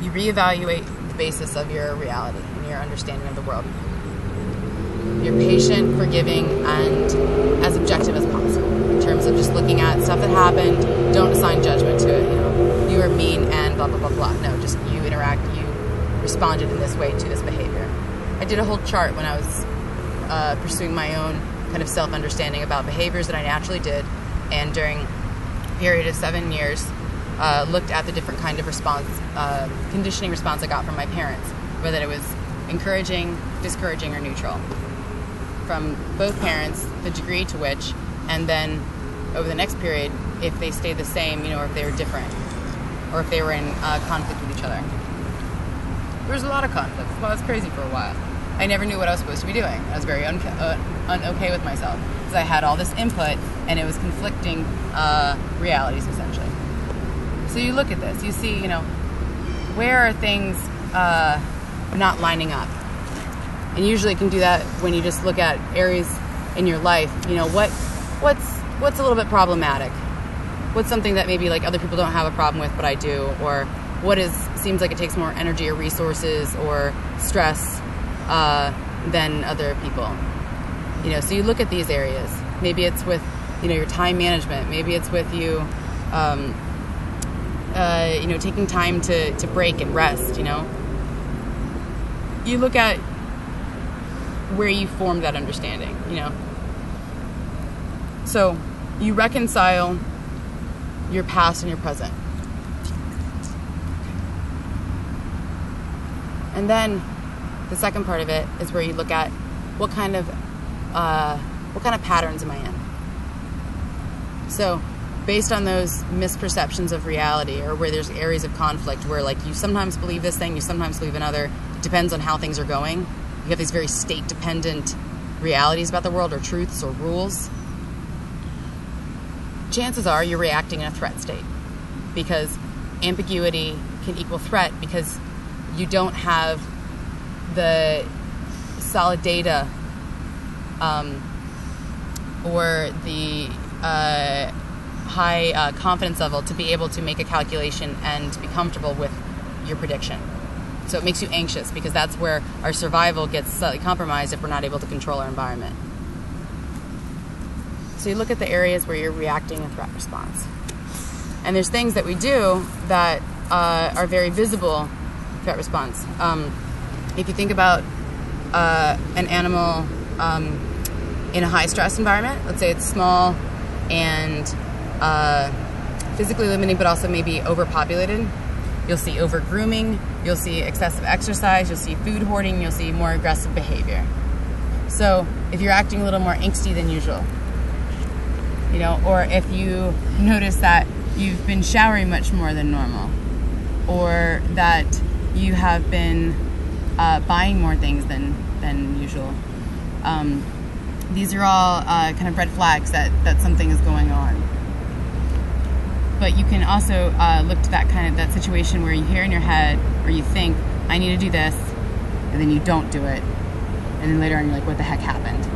you reevaluate the basis of your reality and your understanding of the world. You're patient, forgiving, and as objective as possible in terms of just looking at stuff that happened. Don't assign judgment to it. You were mean and blah, blah, blah, blah. No, just you responded in this way to this behavior. I did a whole chart when I was pursuing my own kind of self-understanding about behaviors that I naturally did, and during a period of 7 years, looked at the different kind of response, conditioning response I got from my parents, whether it was encouraging, discouraging, or neutral. From both parents, the degree to which, and then over the next period, if they stayed the same, or if they were different, or if they were in conflict with each other. There was a lot of conflict. Well, it was crazy for a while. I never knew what I was supposed to be doing. I was very unokay with myself because I had all this input and it was conflicting realities, essentially. So you look at this, you see, where are things not lining up? And usually you can do that when you just look at areas in your life. What's a little bit problematic? What's something that maybe like other people don't have a problem with, but I do? Or what seems like it takes more energy or resources or stress than other people? So you look at these areas. Maybe it's with, your time management. Maybe it's with you, taking time to break and rest, You look at where you formed that understanding, So you reconcile your past and your present. And then the second part of it is where you look at what kind of patterns am I in? So based on those misperceptions of reality, or where there's areas of conflict where like you sometimes believe this thing, you sometimes believe another, it depends on how things are going. You have these very state-dependent realities about the world, or truths or rules. Chances are you're reacting in a threat state, because ambiguity can equal threat, because you don't have the solid data or the high confidence level to be able to make a calculation and be comfortable with your prediction. So it makes you anxious, because that's where our survival gets slightly compromised if we're not able to control our environment. So you look at the areas where you're reacting a threat response. And there's things that we do that are very visible threat response. If you think about an animal in a high stress environment, let's say it's small and physically limiting, but also maybe overpopulated, you'll see over grooming, you'll see excessive exercise, you'll see food hoarding, you'll see more aggressive behavior. So if you're acting a little more angsty than usual, or if you notice that you've been showering much more than normal, or that you have been buying more things than usual. These are all kind of red flags that something is going on. But you can also look to that situation where you hear in your head, or you think, I need to do this, and then you don't do it, and then later on you're like, what the heck happened?